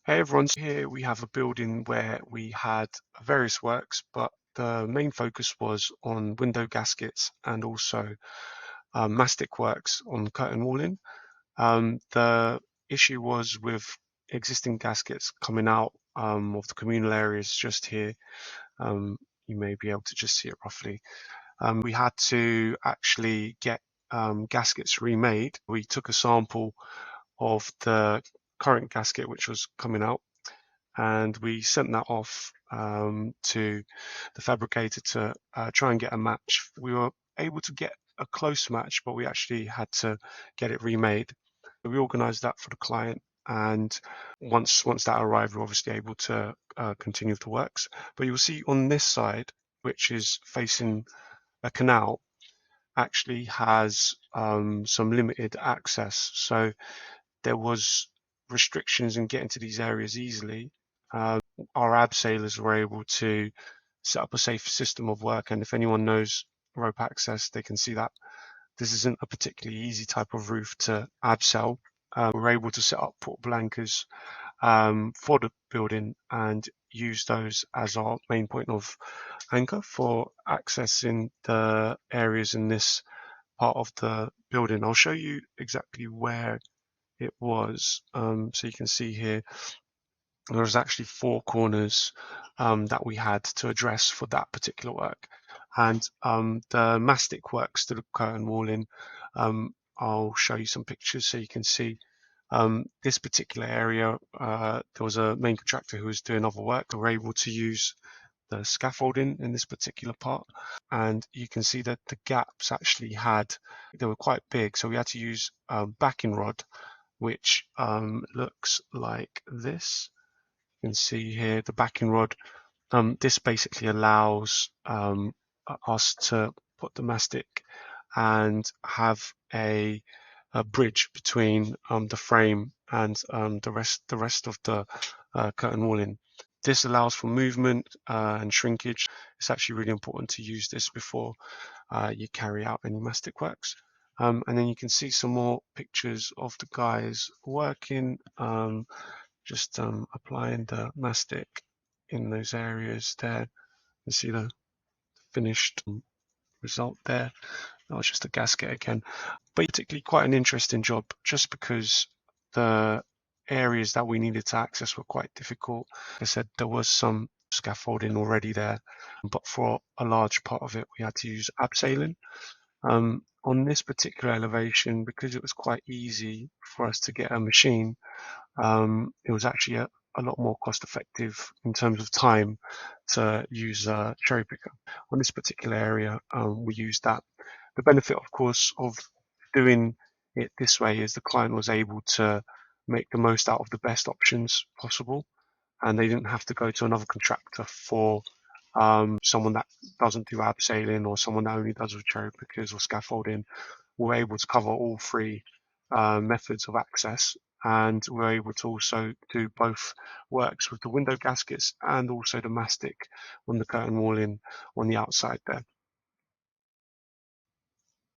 Hey everyone, so here we have a building where we had various works, but the main focus was on window gaskets and also mastic works on curtain walling. The issue was with existing gaskets coming out of the communal areas just here. You may be able to just see it roughly. We had to actually get gaskets remade. We took a sample of the current gasket which was coming out, and we sent that off to the fabricator to try and get a match. We were able to get a close match, but we actually had to get it remade. We organized that for the client, and once that arrived, we were obviously able to continue with the works. But you'll see on this side, which is facing a canal, actually has some limited access. So there was restrictions in getting to these areas easily. Our abseilers were able to set up a safe system of work, and if anyone knows rope access, they can see that this isn't a particularly easy type of roof to abseil. We're able to set up port blankers for the building and use those as our main point of anchor for accessing the areas in this part of the building. I'll show you exactly where it was. So you can see here, there was actually 4 corners that we had to address for that particular work. And the mastic works to the curtain walling, I'll show you some pictures so you can see this particular area. There was a main contractor who was doing other work. They were able to use the scaffolding in this particular part, and you can see that the gaps actually they were quite big, so we had to use backing rod, which looks like this. You can see here the backing rod. This basically allows us to put the mastic and have a bridge between the frame and the rest of the curtain walling. This allows for movement and shrinkage. It's actually really important to use this before you carry out any mastic works. And then you can see some more pictures of the guys working, just applying the mastic in those areas there. You see the finished result there. That was just a gasket again, but particularly quite an interesting job just because the areas that we needed to access were quite difficult. Like I said, there was some scaffolding already there, but for a large part of it, we had to use abseiling. On this particular elevation, because it was quite easy for us to get a machine, it was actually a lot more cost effective in terms of time to use a cherry picker. On this particular area, we used that. The benefit, of course, of doing it this way is the client was able to make the most out of the best options possible, and they didn't have to go to another contractor for someone that doesn't do abseiling or someone that only does with cherry pickers or scaffolding. We're able to cover all 3 methods of access, and we're able to also do both works with the window gaskets and also the mastic on the curtain walling on the outside there.